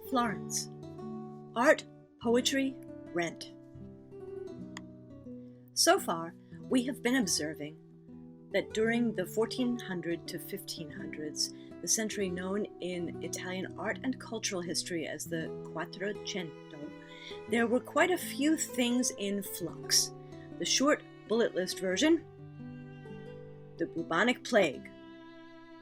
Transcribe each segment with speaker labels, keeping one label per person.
Speaker 1: Florence. Art, poetry, rent. So far, we have been observing that during the 1400 to 1500s, the century known in Italian art and cultural history as the Cuatrocento, there were quite a few things in flux. The short bullet list version, the bubonic plague,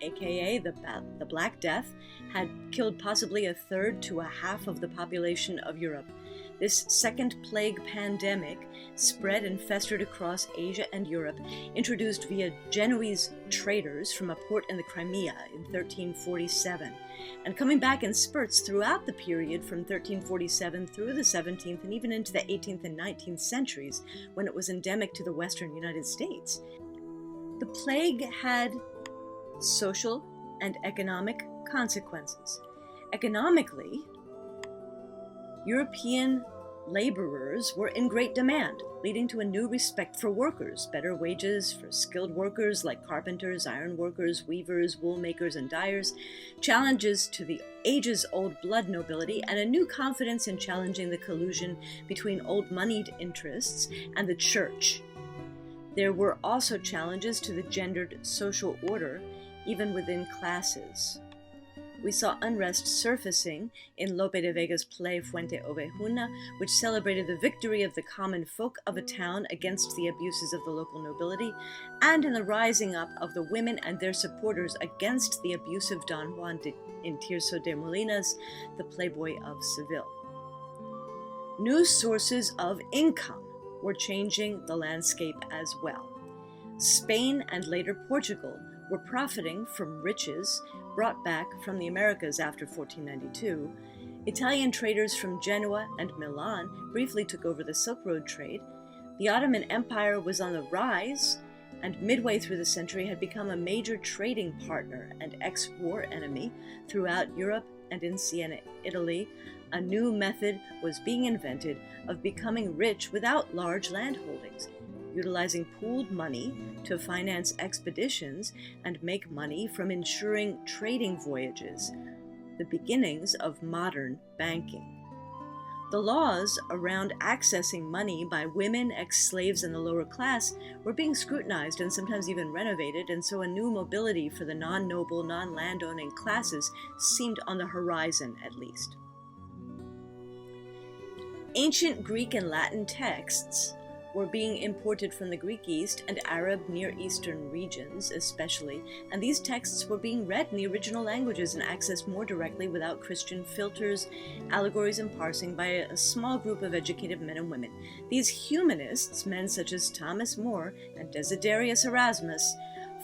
Speaker 1: aka the Black Death, had killed possibly a third to a half of the population of Europe. This second plague pandemic spread and festered across Asia and Europe, introduced via Genoese traders from a port in the Crimea in 1347, and coming back in spurts throughout the period from 1347 through the 17th and even into the 18th and 19th centuries, when it was endemic to the western United States. The plague had social and economic consequences. Economically, European laborers were in great demand, leading to a new respect for workers, better wages for skilled workers like carpenters, iron workers, weavers, wool makers, and dyers, challenges to the ages-old blood nobility, and a new confidence in challenging the collusion between old moneyed interests and the church. There were also challenges to the gendered social order, even within classes. We saw unrest surfacing in Lope de Vega's play Fuente Ovejuna, which celebrated the victory of the common folk of a town against the abuses of the local nobility, and in the rising up of the women and their supporters against the abusive Don Juan in Tirso de Molinas, the playboy of Seville. New sources of income were changing the landscape as well. Spain and later Portugal were profiting from riches brought back from the Americas after 1492. Italian traders from Genoa and Milan briefly took over the Silk Road trade. The Ottoman Empire was on the rise, and midway through the century had become a major trading partner and ex-war enemy throughout Europe. And in Siena, Italy, a new method was being invented of becoming rich without large landholdings, utilizing pooled money to finance expeditions and make money from insuring trading voyages, the beginnings of modern banking. The laws around accessing money by women, ex-slaves, and the lower class were being scrutinized and sometimes even renovated, and so a new mobility for the non-noble, non-landowning classes seemed on the horizon, at least. Ancient Greek and Latin texts were being imported from the Greek East and Arab Near Eastern regions especially, and these texts were being read in the original languages and accessed more directly without Christian filters, allegories, and parsing by a small group of educated men and women. These humanists, men such as Thomas More and Desiderius Erasmus,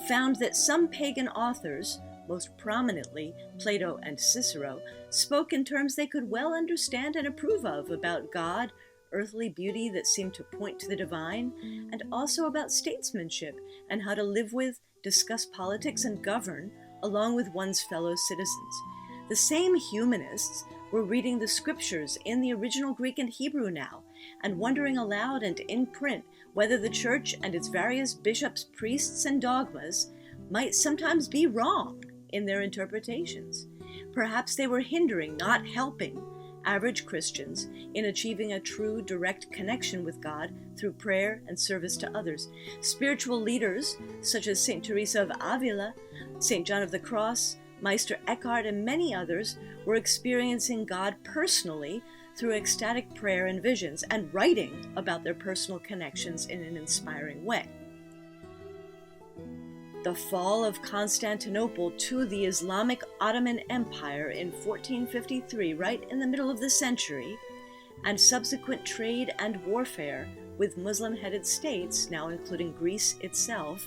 Speaker 1: found that some pagan authors, most prominently Plato and Cicero, spoke in terms they could well understand and approve of about God, earthly beauty that seemed to point to the divine, and also about statesmanship and how to live with, discuss politics, and govern along with one's fellow citizens. The same humanists were reading the scriptures in the original Greek and Hebrew now, and wondering aloud and in print whether the church and its various bishops, priests, and dogmas might sometimes be wrong in their interpretations. Perhaps they were hindering, not helping, average Christians in achieving a true, direct connection with God through prayer and service to others. Spiritual leaders such as St. Teresa of Avila, St. John of the Cross, Meister Eckhart, and many others were experiencing God personally through ecstatic prayer and visions, and writing about their personal connections in an inspiring way. The fall of Constantinople to the Islamic Ottoman Empire in 1453, right in the middle of the century, and subsequent trade and warfare with Muslim-headed states, now including Greece itself,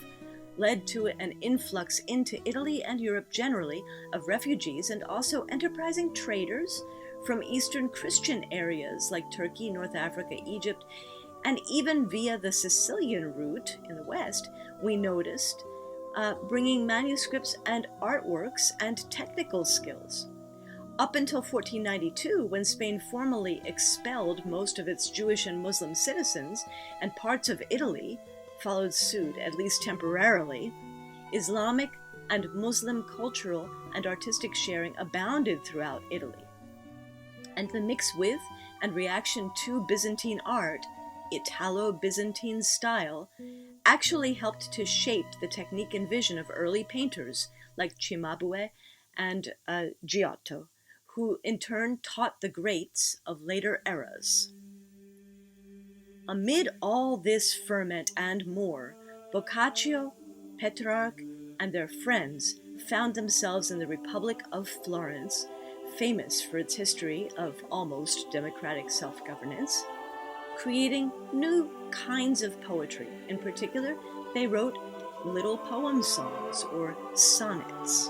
Speaker 1: led to an influx into Italy and Europe generally of refugees and also enterprising traders from Eastern Christian areas like Turkey, North Africa, Egypt, and even via the Sicilian route in the west, we noticed bringing manuscripts and artworks and technical skills. Up until 1492, when Spain formally expelled most of its Jewish and Muslim citizens, and parts of Italy followed suit, at least temporarily, Islamic and Muslim cultural and artistic sharing abounded throughout Italy. and the mix with and reaction to Byzantine art, Italo-Byzantine style, actually helped to shape the technique and vision of early painters like Cimabue and Giotto, who in turn taught the greats of later eras. Amid all this ferment and more, Boccaccio, Petrarch, and their friends found themselves in the Republic of Florence, famous for its history of almost democratic self-governance, creating new kinds of poetry. In particular, they wrote little poem songs or sonnets.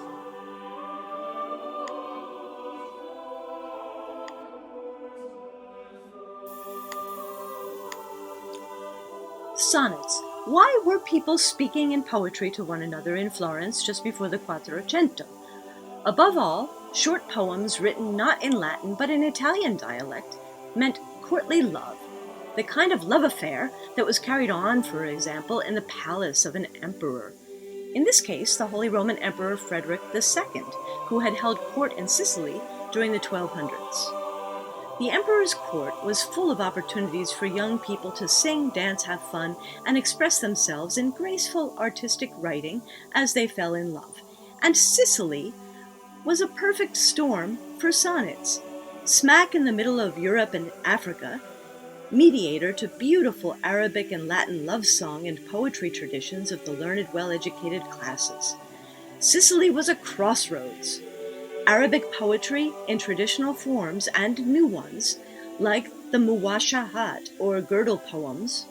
Speaker 1: Sonnets. Why were people speaking in poetry to one another in Florence just before the Cuatrocento? Above all, short poems written not in Latin but in Italian dialect meant courtly love, the kind of love affair that was carried on, for example, in the palace of an emperor. In this case, the Holy Roman Emperor Frederick II, who had held court in Sicily during the 1200s. The emperor's court was full of opportunities for young people to sing, dance, have fun, and express themselves in graceful artistic writing as they fell in love. And Sicily was a perfect storm for sonnets. Smack in the middle of Europe and Africa, mediator to beautiful Arabic and Latin love song and poetry traditions of the learned, well-educated classes. Sicily was a crossroads. Arabic poetry in traditional forms and new ones, like the muwashahat or girdle poems,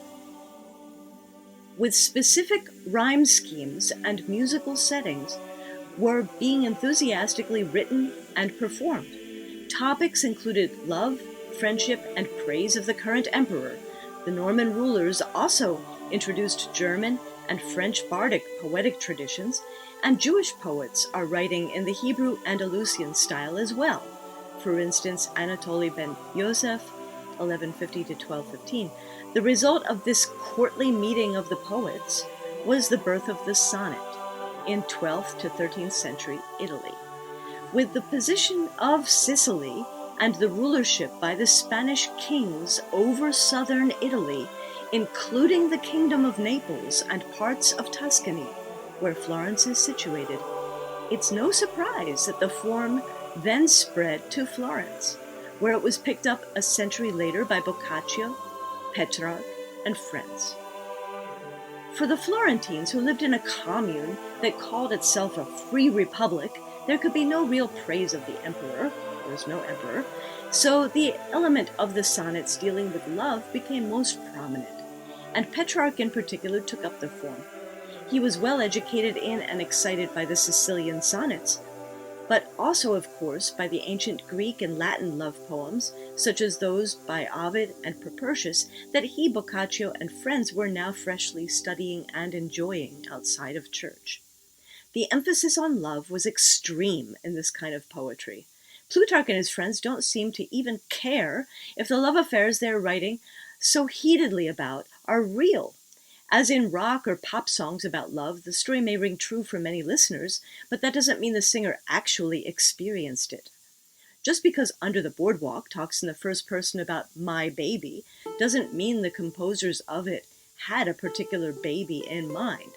Speaker 1: with specific rhyme schemes and musical settings, were being enthusiastically written and performed. Topics included love, friendship, and praise of the current emperor. The Norman rulers also introduced German and French bardic poetic traditions, and Jewish poets are writing in the Hebrew Andalusian style as well. For instance, Anatoly ben Yosef, 1150 to 1215. The result of this courtly meeting of the poets was the birth of the sonnet in 12th to 13th century Italy. With the position of Sicily and the rulership by the Spanish kings over southern Italy, including the Kingdom of Naples and parts of Tuscany, where Florence is situated, it's no surprise that the form then spread to Florence, where it was picked up a century later by Boccaccio, Petrarch, and friends. For the Florentines, who lived in a commune that called itself a free republic, there could be no real praise of the emperor. There was no emperor. So the element of the sonnets dealing with love became most prominent, and Petrarch in particular took up the form. He was well educated in and excited by the Sicilian sonnets, but also, of course, by the ancient Greek and Latin love poems, such as those by Ovid and Propertius, that he, Boccaccio, and friends were now freshly studying and enjoying outside of church. The emphasis on love was extreme in this kind of poetry. Plutarch and his friends don't seem to even care if the love affairs they're writing so heatedly about are real. As in rock or pop songs about love, the story may ring true for many listeners, but that doesn't mean the singer actually experienced it. Just because Under the Boardwalk talks in the first person about my baby doesn't mean the composers of it had a particular baby in mind.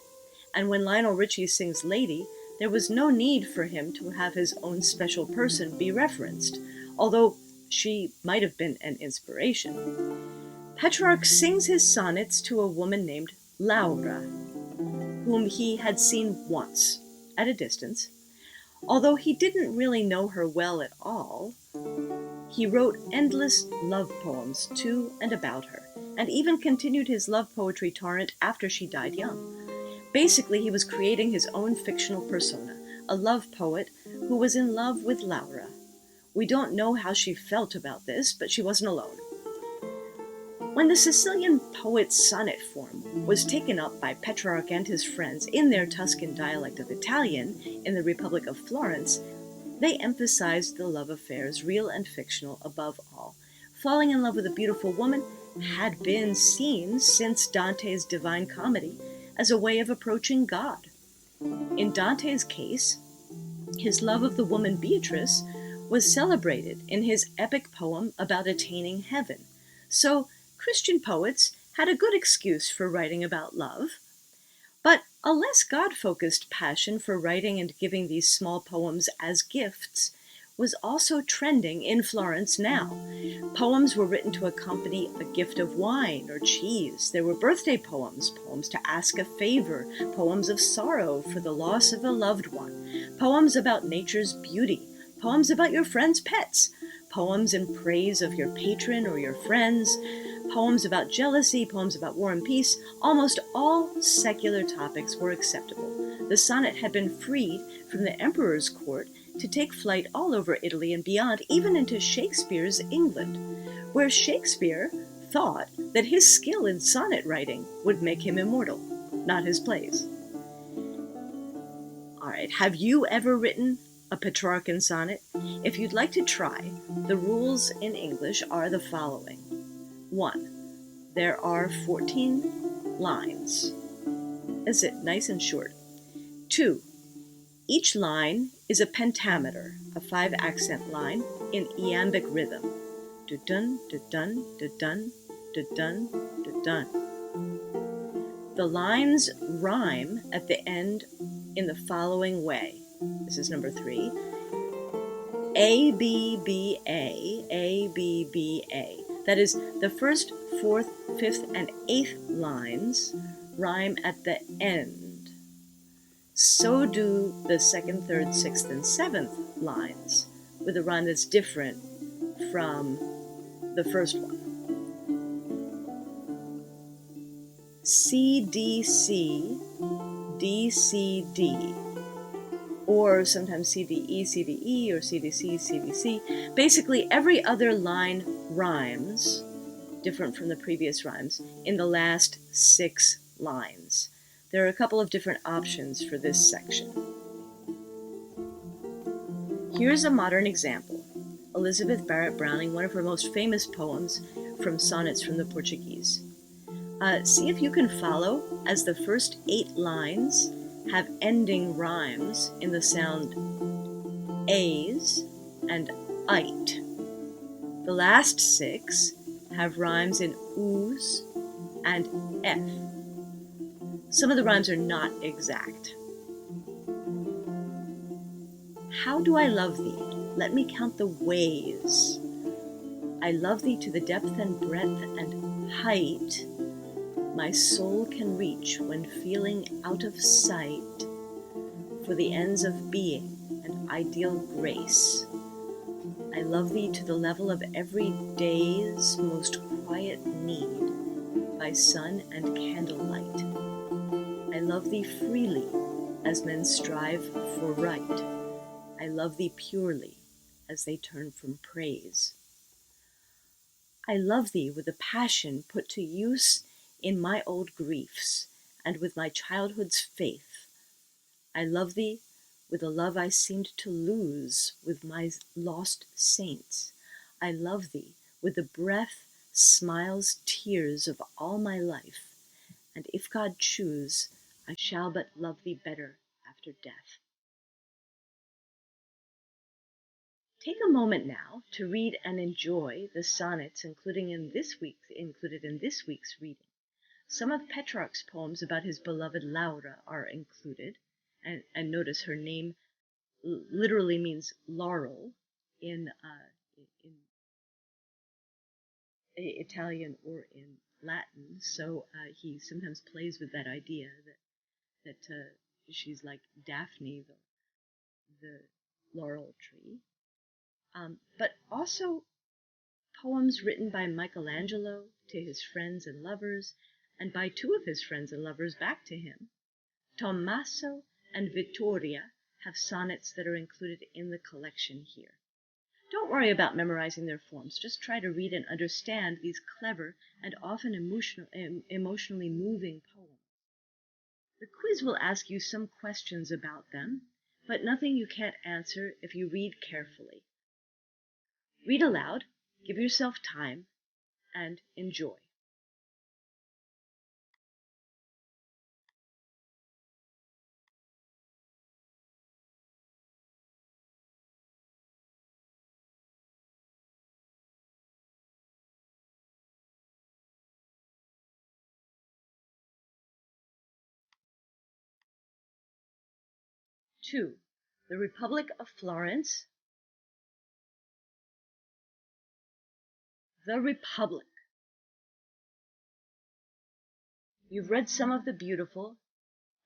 Speaker 1: And when Lionel Richie sings Lady, there was no need for him to have his own special person be referenced, although she might have been an inspiration. Petrarch sings his sonnets to a woman named Laura, whom he had seen once, at a distance. Although he didn't really know her well at all, he wrote endless love poems to and about her, and even continued his love poetry torrent after she died young. Basically, he was creating his own fictional persona, a love poet who was in love with Laura. We don't know how she felt about this, but she wasn't alone. When the Sicilian poet's sonnet form was taken up by Petrarch and his friends in their Tuscan dialect of Italian in the Republic of Florence, they emphasized the love affairs, real and fictional, above all. Falling in love with a beautiful woman had been seen since Dante's Divine Comedy as a way of approaching God. In Dante's case, his love of the woman Beatrice was celebrated in his epic poem about attaining heaven. So Christian poets had a good excuse for writing about love. But a less God-focused passion for writing and giving these small poems as gifts was also trending in Florence now. Poems were written to accompany a gift of wine or cheese. There were birthday poems, poems to ask a favor, poems of sorrow for the loss of a loved one, poems about nature's beauty, poems about your friend's pets, poems in praise of your patron or your friends, poems about jealousy, poems about war and peace. Almost all secular topics were acceptable. The sonnet had been freed from the emperor's court to take flight all over Italy and beyond, even into Shakespeare's England, where Shakespeare thought that his skill in sonnet writing would make him immortal, not his plays. All right, have you ever written a Petrarchan sonnet? If you'd like to try, the rules in English are the following. 1. There are 14 lines. That's it, nice and short. 2. Each line is a pentameter, a 5-accent line in iambic rhythm. Du-dun, du-dun, du-dun, du-dun, du-dun. The lines rhyme at the end in the following way. This is number 3. A, B, B, A, A, B, B, A. That is, the first, fourth, fifth, and eighth lines rhyme at the end. So do the second, third, sixth, and seventh lines, with a rhyme that's different from the first one. C, D, C, D, C, D. Or sometimes C, D, E, C, D, E, or C, D, C, C, D, C. Basically, every other line rhymes, different from the previous rhymes, in the last 6 lines. There are a couple of different options for this section. Here's a modern example. Elizabeth Barrett Browning, one of her most famous poems from sonnets from the Portuguese. See if you can follow as the first 8 lines have ending rhymes in the sound A's and ite. The last 6 have rhymes in oo's and f. Some of the rhymes are not exact. How do I love thee? Let me count the ways. I love thee to the depth and breadth and height my soul can reach when feeling out of sight for the ends of being and ideal grace. I love thee to the level of every day's most quiet need by sun and candlelight. I love thee freely as men strive for right. I love thee purely as they turn from praise. I love thee with a passion put to use in my old griefs and with my childhood's faith. I love thee with a love I seemed to lose with my lost saints. I love thee with the breath, smiles, tears of all my life, and if God choose, I shall but love thee better after death. Take a moment now to read and enjoy the sonnets included in this week's reading. Some of Petrarch's poems about his beloved Laura are included, and notice her name literally means laurel in Italian or in Latin, so he sometimes plays with that idea that she's like Daphne, the laurel tree. But also poems written by Michelangelo to his friends and lovers, and by 2 of his friends and lovers back to him. Tommaso and Vittoria have sonnets that are included in the collection here. Don't worry about memorizing their forms. Just try to read and understand these clever and often emotionally moving poems. The quiz will ask you some questions about them, but nothing you can't answer if you read carefully. Read aloud, give yourself time, and enjoy. 2. The Republic of Florence. The Republic. You've read some of the beautiful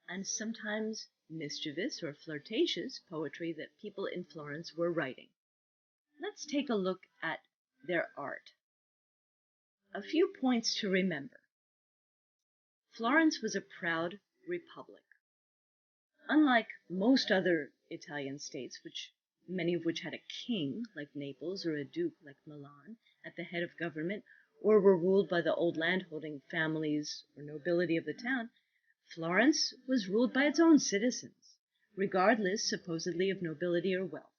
Speaker 1: and sometimes mischievous or flirtatious poetry that people in Florence were writing. Let's take a look at their art. A few points to remember. Florence was a proud republic. Unlike most other Italian states, many of which had a king, like Naples, or a duke, like Milan, at the head of government, or were ruled by the old landholding families or nobility of the town, Florence was ruled by its own citizens, regardless, supposedly, of nobility or wealth.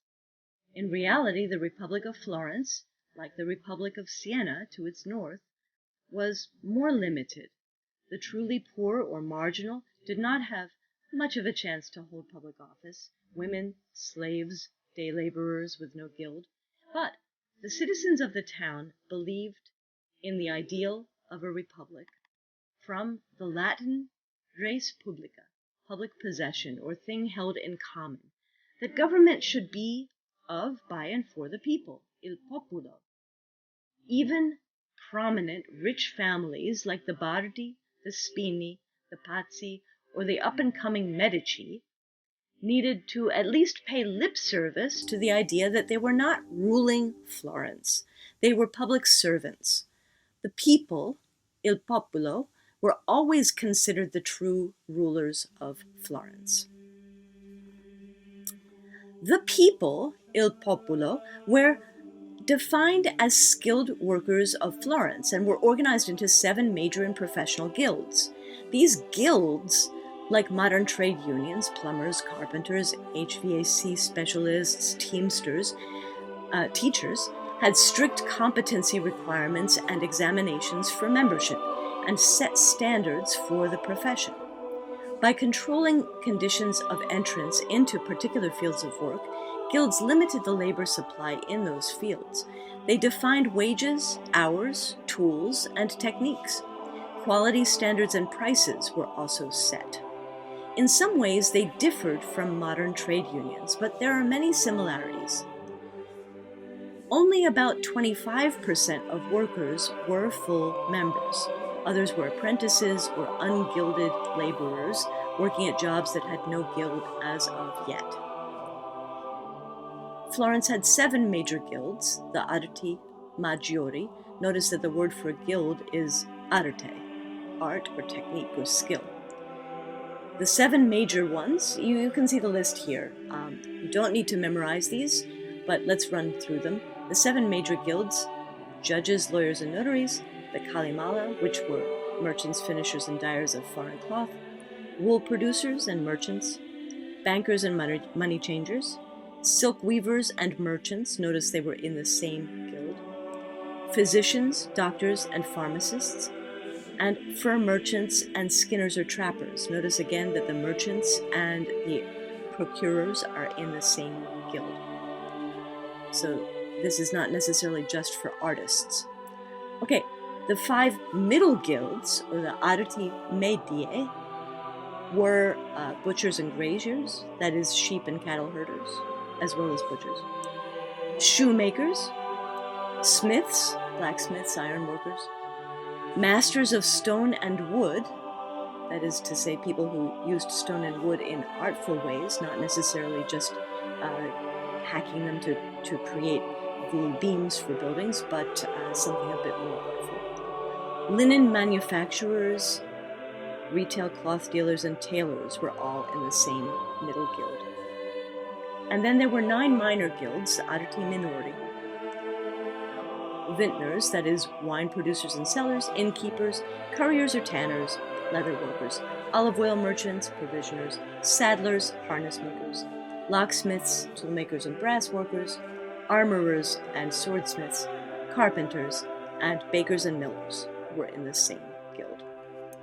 Speaker 1: In reality, the Republic of Florence, like the Republic of Siena to its north, was more limited. The truly poor or marginal did not have much of a chance to hold public office, women, slaves, day laborers with no guild, but the citizens of the town believed in the ideal of a republic, from the Latin res publica, public possession or thing held in common, that government should be of, by, and for the people, il populo. Even prominent rich families like the Bardi, the Spini, the Pazzi, or the up-and-coming Medici needed to at least pay lip service to the idea that they were not ruling Florence. They were public servants. The people, il populo, were always considered the true rulers of Florence. The people, il populo, were defined as skilled workers of Florence and were organized into 7 major and professional guilds. These guilds, like modern trade unions, plumbers, carpenters, HVAC specialists, teamsters, teachers, had strict competency requirements and examinations for membership and set standards for the profession. By controlling conditions of entrance into particular fields of work, guilds limited the labor supply in those fields. They defined wages, hours, tools, and techniques. Quality standards and prices were also set. In some ways, they differed from modern trade unions, but there are many similarities. Only about 25% of workers were full members. Others were apprentices or ungilded laborers working at jobs that had no guild as of yet. Florence had 7 major guilds, the arti maggiori. Notice that the word for guild is arte, art or technique or skill. The 7 major ones, you can see the list here. You don't need to memorize these, but let's run through them. The 7 major guilds: judges, lawyers, and notaries; the kalimala, which were merchants, finishers, and dyers of foreign cloth; wool producers and merchants; bankers and money changers; silk weavers and merchants. Notice they were in the same guild; physicians, doctors, and pharmacists; and fur merchants and skinners or trappers. Notice again that the merchants and the procurers are in the same guild. So this is not necessarily just for artists. Okay, the 5 middle guilds, or the arti medie, were butchers and graziers, that is, sheep and cattle herders, as well as butchers; shoemakers; smiths, blacksmiths, iron workers; masters of stone and wood, that is to say, people who used stone and wood in artful ways, not necessarily just hacking them to create the beams for buildings, but something a bit more artful; linen manufacturers, retail cloth dealers, and tailors were all in the same middle guild. And then there were 9 minor guilds, the arti minori: vintners, that is, wine producers and sellers; innkeepers; curriers or tanners; leather workers; olive oil merchants; provisioners; saddlers; harness makers; locksmiths; toolmakers and brass workers; armorers and swordsmiths; carpenters; and bakers and millers were in the same guild.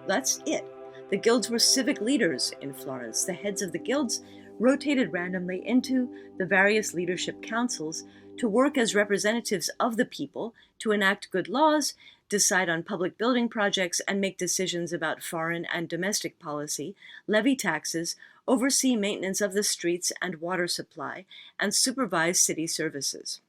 Speaker 1: That's it. The guilds were civic leaders in Florence. The heads of the guilds rotated randomly into the various leadership councils to work as representatives of the people, to enact good laws, decide on public building projects, and make decisions about foreign and domestic policy, levy taxes, oversee maintenance of the streets and water supply, and supervise city services.